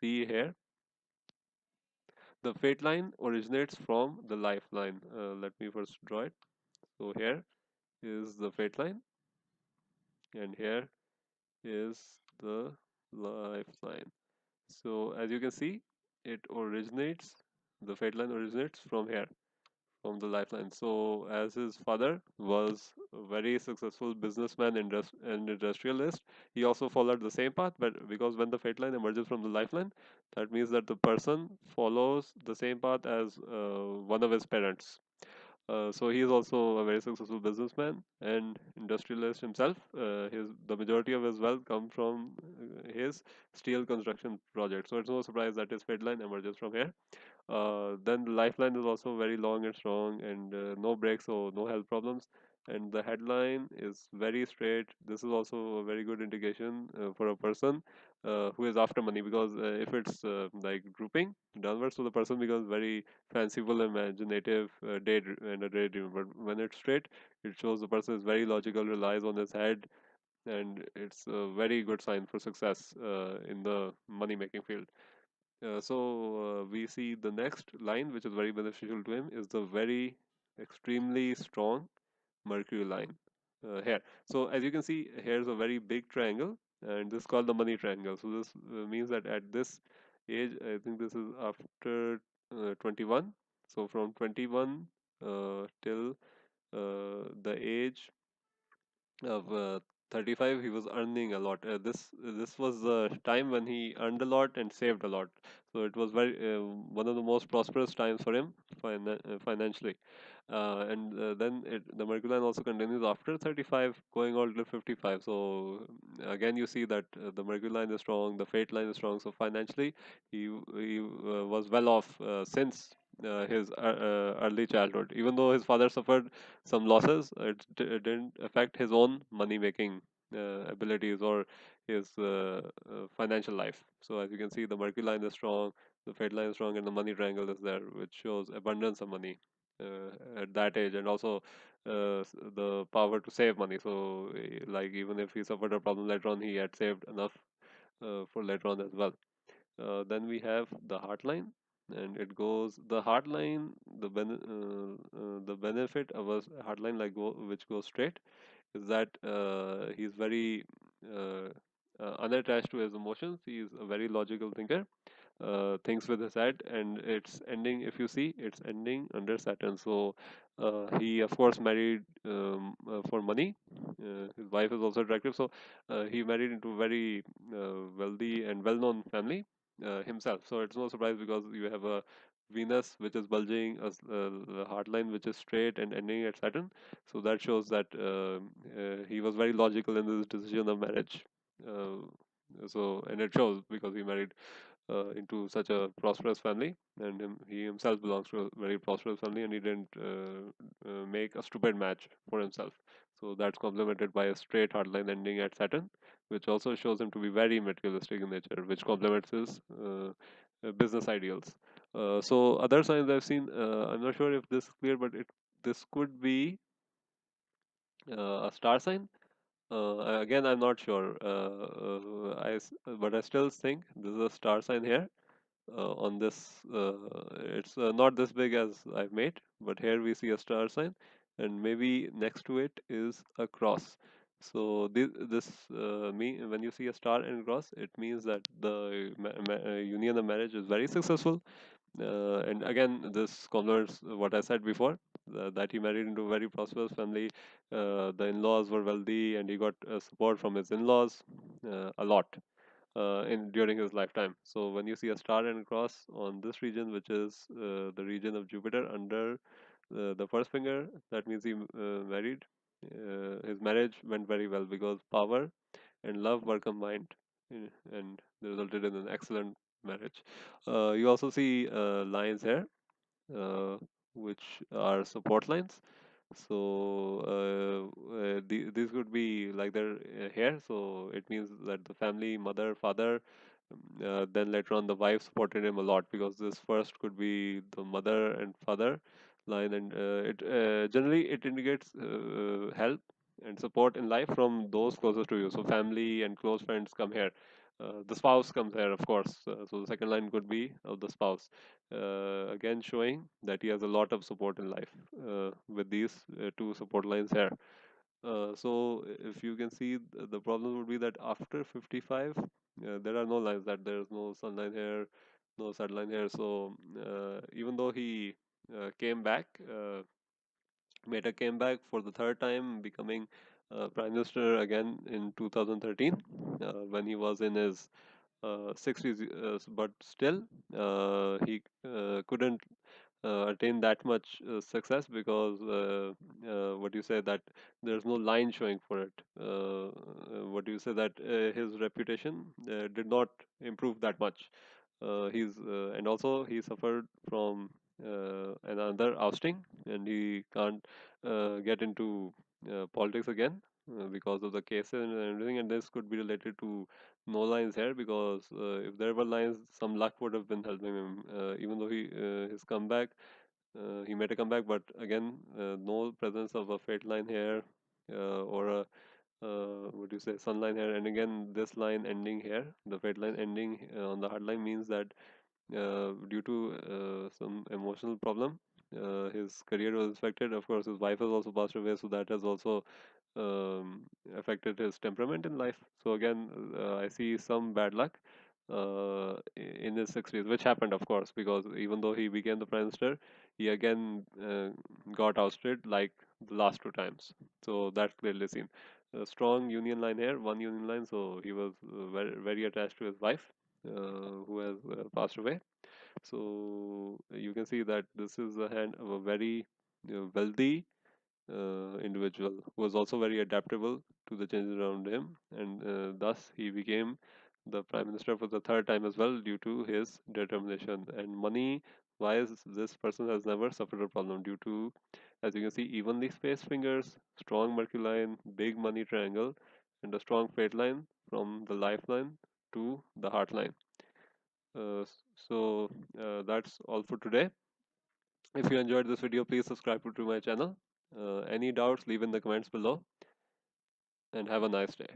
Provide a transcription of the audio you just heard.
see here, the fate line originates from the lifeline. Let me first draw it. So here is the fate line, and here is the lifeline. So as you can see, it originates, the fate line originates from here, from the lifeline. So as his father was a very successful businessman and industrialist, he also followed the same path. But because when the fate line emerges from the lifeline, that means that the person follows the same path as one of his parents. So he is also a very successful businessman and industrialist himself. His the majority of his wealth come from his steel construction project. So it's no surprise that his fate line emerges from here. Then the lifeline is also very long and strong, and no breaks, so no health problems. And the headline is very straight. This is also a very good indication for a person who is after money, because if it's like drooping downwards, so the person becomes very fanciful, imaginative, and a daydreamer. But when it's straight, it shows the person is very logical, relies on his head, and it's a very good sign for success in the money making field. We see the next line, which is very beneficial to him, is the very extremely strong Mercury line here. So as you can see, here's a very big triangle, and this is called the money triangle. So this means that at this age, I think this is after 21. So from 21 till the age of 35, he was earning a lot. This was the time when he earned a lot and saved a lot. So it was very one of the most prosperous times for him financially. The Mercury line also continues after 35, going all to 55. So again, you see that the Mercury line is strong, the fate line is strong. So financially, he was well off since his early childhood. Even though his father suffered some losses, it didn't affect his own money making abilities or his financial life. So as you can see, the Mercury line is strong, the fate line is strong, and the money triangle is there, which shows abundance of money at that age, and also the power to save money. So like even if he suffered a problem later on, he had saved enough for later on as well. Then we have the heart line, and it goes the heart line. The benefit of a heart line which goes straight is that he's very uh, unattached to his emotions. He's a very logical thinker, thinks with his head, and it's ending. If you see, it's ending under Saturn. So he of course married for money. His wife is also attractive, so he married into a very wealthy and well-known family himself. So it's no surprise, because you have a Venus which is bulging, the heart line which is straight and ending at Saturn. So that shows that he was very logical in his decision of marriage. Uh, and it shows because he married into such a prosperous family, and he himself belongs to a very prosperous family, and he didn't make a stupid match for himself. So that's complemented by a straight hardline ending at Saturn, which also shows him to be very materialistic in nature, which complements his business ideals. So other signs I've seen, I'm not sure if this is clear, but this could be a star sign. Again, I'm not sure. But I still think this is a star sign here on this. It's not this big as I've made, but here we see a star sign, and maybe next to it is a cross. So when you see a star and cross, it means that the union of marriage is very successful. And again, this complements what I said before, that he married into a very prosperous family. The in-laws were wealthy, and he got support from his in-laws a lot in during his lifetime. So when you see a star and cross on this region, which is the region of Jupiter under the first finger, that means he married. His marriage went very well because power and love were combined, and resulted in an excellent marriage. You also see lines here, uh, which are support lines. So these could be like their hair. So it means that the family, mother, father, then later on the wife supported him a lot, because this first could be the mother and father line, and it generally it indicates help and support in life from those closest to you. So family and close friends come here. The spouse comes here, of course. So the second line could be of the spouse. Again, showing that he has a lot of support in life with these two support lines here. So if you can see, the problem would be that after 55, there are no lines, that there is no sun line here, no sad line here. So even though he came back, made a comeback for the third time, becoming prime minister again in 2013, when he was in his 60s, but still he couldn't attain that much success because what you say that there's no line showing for it. What do you say that his reputation did not improve that much. He's and also he suffered from another ousting, and he can't get into politics again because of the cases and everything. And this could be related to no lines here, because if there were lines, some luck would have been helping him. Even though his comeback, he made a comeback, but again, no presence of a fate line here, or a what do you say, sun line here. And again, this line ending here, the fate line ending on the hard line, means that due to some emotional problem, his career was affected. Of course, his wife has also passed away, so that has also affected his temperament in life. So again, I see some bad luck in his 60s, which happened, of course, because even though he became the prime minister, he again got ousted like the last two times. So that's clearly seen. A strong union line here, one union line. So he was very attached to his wife, who has passed away. So you can see that this is the hand of a very wealthy individual who was also very adaptable to the changes around him, and thus he became the prime minister for the third time as well due to his determination. And money wise, this person has never suffered a problem due to, as you can see, evenly spaced fingers, strong mercury line, big money triangle, and a strong fate line from the lifeline to the heart line. So that's all for today. If you enjoyed this video, please subscribe to my channel. Any doubts, leave in the comments below, and have a nice day.